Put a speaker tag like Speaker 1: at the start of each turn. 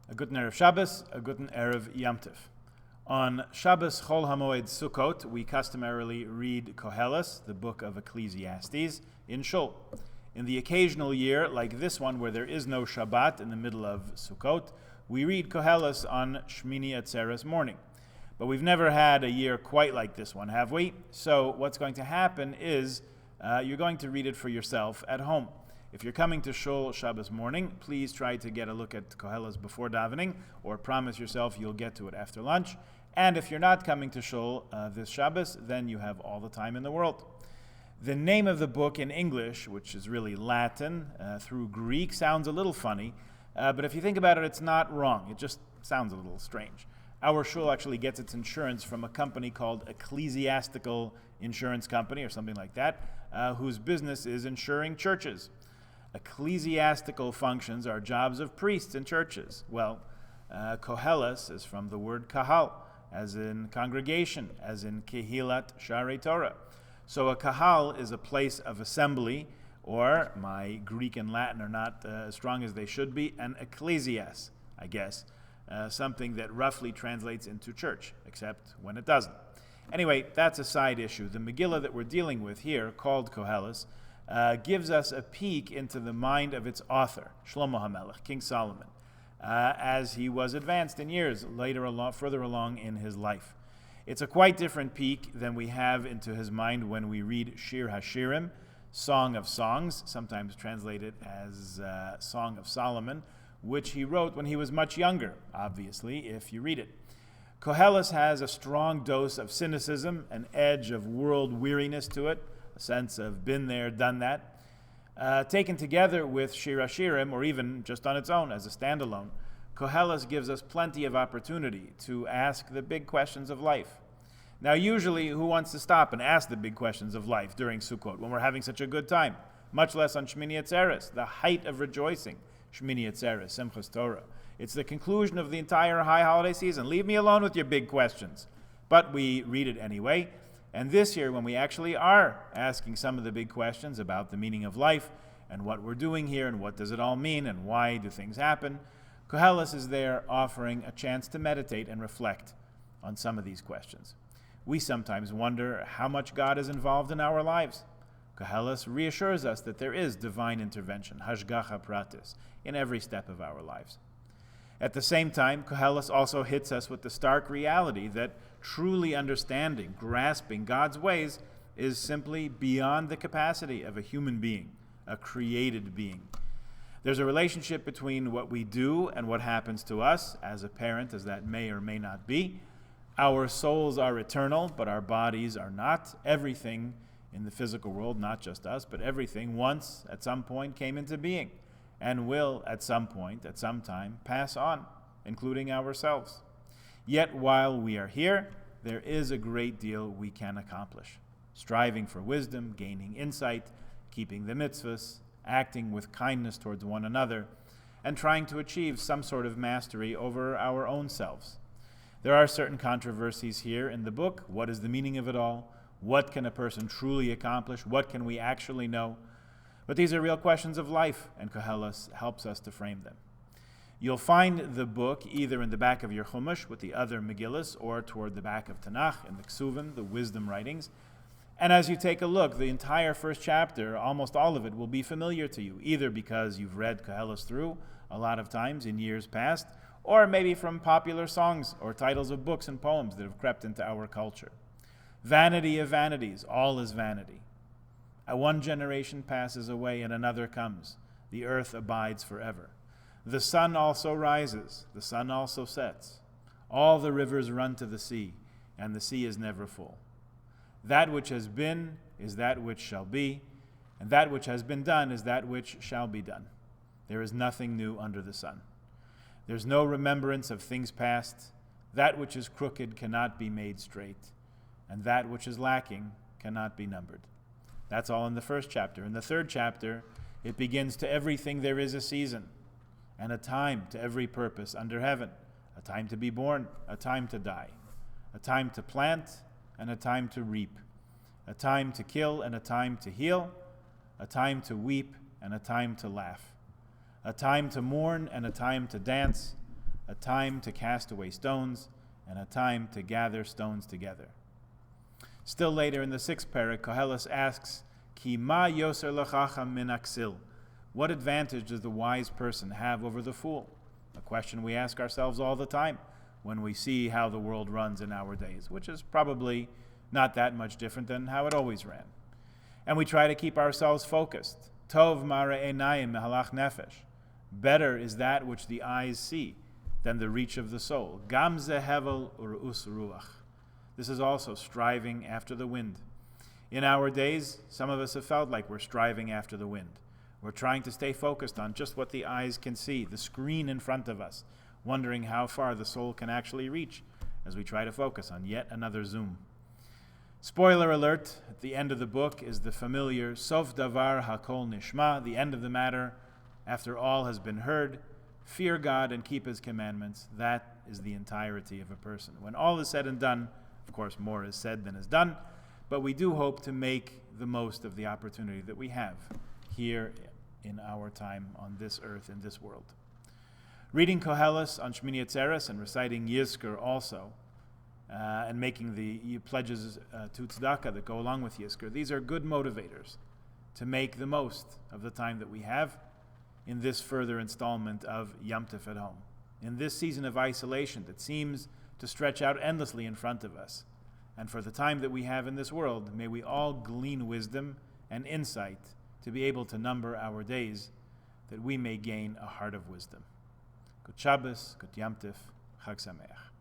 Speaker 1: A guten Erev Shabbos, a guten Erev Yom Tov. On Shabbos Chol HaMoed Sukkot, we customarily read Koheles, the book of Ecclesiastes, in Shul. In the occasional year, like this one where there is no Shabbat in the middle of Sukkot, we read Koheles on Shmini Atzeret morning. But we've never had a year quite like this one, have we? So what's going to happen is you're going to read it for yourself at home. If you're coming to Shul Shabbos morning, please try to get a look at Koheles before davening, or promise yourself you'll get to it after lunch. And if you're not coming to Shul this Shabbos, then you have all the time in the world. The name of the book in English, which is really Latin through Greek, sounds a little funny, but if you think about it, it's not wrong. It just sounds a little strange. Our Shul actually gets its insurance from a company called Ecclesiastical Insurance Company, or something like that, whose business is insuring churches. Ecclesiastical functions are jobs of priests in churches. Well, Koheles is from the word kahal, as in congregation, as in kehilat sharei Torah. So a kahal is a place of assembly, or my Greek and Latin are not as strong as they should be, an ecclesias, I guess, something that roughly translates into church, except when it doesn't. Anyway, that's a side issue. The Megillah that we're dealing with here, called Koheles, gives us a peek into the mind of its author, Shlomo HaMelech, King Solomon, as he was advanced in years, further along in his life. It's a quite different peek than we have into his mind when we read Shir HaShirim, Song of Songs, sometimes translated as Song of Solomon, which he wrote when he was much younger, obviously, if you read it. Koheles has a strong dose of cynicism, an edge of world weariness to it, a sense of been there, done that. Taken together with Shir HaShirim, or even just on its own as a standalone, Koheles gives us plenty of opportunity to ask the big questions of life. Now, usually, who wants to stop and ask the big questions of life during Sukkot when we're having such a good time? Much less on Shmini Atzeret, the height of rejoicing. Shmini Atzeret, Simchas Torah. It's the conclusion of the entire high holiday season. Leave me alone with your big questions. But we read it anyway. And this year, when we actually are asking some of the big questions about the meaning of life and what we're doing here and what does it all mean and why do things happen, Koheles is there offering a chance to meditate and reflect on some of these questions. We sometimes wonder how much God is involved in our lives. Koheles reassures us that there is divine intervention, hashgacha pratis, in every step of our lives. At the same time, Koheles also hits us with the stark reality that truly understanding, grasping God's ways is simply beyond the capacity of a human being, a created being. There's a relationship between what we do and what happens to us, as apparent as that may or may not be. Our souls are eternal, but our bodies are not. Everything in the physical world, not just us, but everything once, at some point, came into being and will, at some point, at some time, pass on, including ourselves. Yet while we are here, there is a great deal we can accomplish. Striving for wisdom, gaining insight, keeping the mitzvahs, acting with kindness towards one another, and trying to achieve some sort of mastery over our own selves. There are certain controversies here in the book. What is the meaning of it all? What can a person truly accomplish? What can we actually know? But these are real questions of life, and Koheles helps us to frame them. You'll find the book either in the back of your Chumash with the other Megillas, or toward the back of Tanakh in the Ksuvim, the wisdom writings. And as you take a look, the entire first chapter, almost all of it, will be familiar to you, either because you've read Koheles through a lot of times in years past, or maybe from popular songs or titles of books and poems that have crept into our culture. Vanity of vanities, all is vanity. One generation passes away and another comes. The earth abides forever. The sun also rises, the sun also sets. All the rivers run to the sea, and the sea is never full. That which has been is that which shall be, and that which has been done is that which shall be done. There is nothing new under the sun. There's no remembrance of things past. That which is crooked cannot be made straight, and that which is lacking cannot be numbered. That's all in the first chapter. In the third chapter, it begins to everything there is a season, and a time to every purpose under heaven, a time to be born, a time to die, a time to plant, and a time to reap, a time to kill and a time to heal, a time to weep and a time to laugh, a time to mourn and a time to dance, a time to cast away stones, and a time to gather stones together. Still later in the 6th parak, Koheles asks, Ki ma yoser l'chacham min aksil? What advantage does the wise person have over the fool? A question we ask ourselves all the time when we see how the world runs in our days, which is probably not that much different than how it always ran. And we try to keep ourselves focused. Tov mara einayim mehalach nefesh. Better is that which the eyes see than the reach of the soul. Gam ze hevel u'r'us ruach. This is also striving after the wind. In our days, some of us have felt like we're striving after the wind. We're trying to stay focused on just what the eyes can see, the screen in front of us, wondering how far the soul can actually reach as we try to focus on yet another zoom. Spoiler alert, at the end of the book is the familiar Sof Davar Hakol Nishma, the end of the matter, after all has been heard. Fear God and keep His commandments. That is the entirety of a person. When all is said and done, of course more is said than is done, but we do hope to make the most of the opportunity that we have here in our time on this earth, in this world. Reading Koheles on Shmini Atzeret and reciting Yizkor also, and making the pledges to tzedakah that go along with Yizkor, these are good motivators to make the most of the time that we have in this further installment of Yom Tov at home. In this season of isolation that seems to stretch out endlessly in front of us, and for the time that we have in this world, may we all glean wisdom and insight to be able to number our days, that we may gain a heart of wisdom. Good Shabbos, good Yom Tov, Chag Sameach.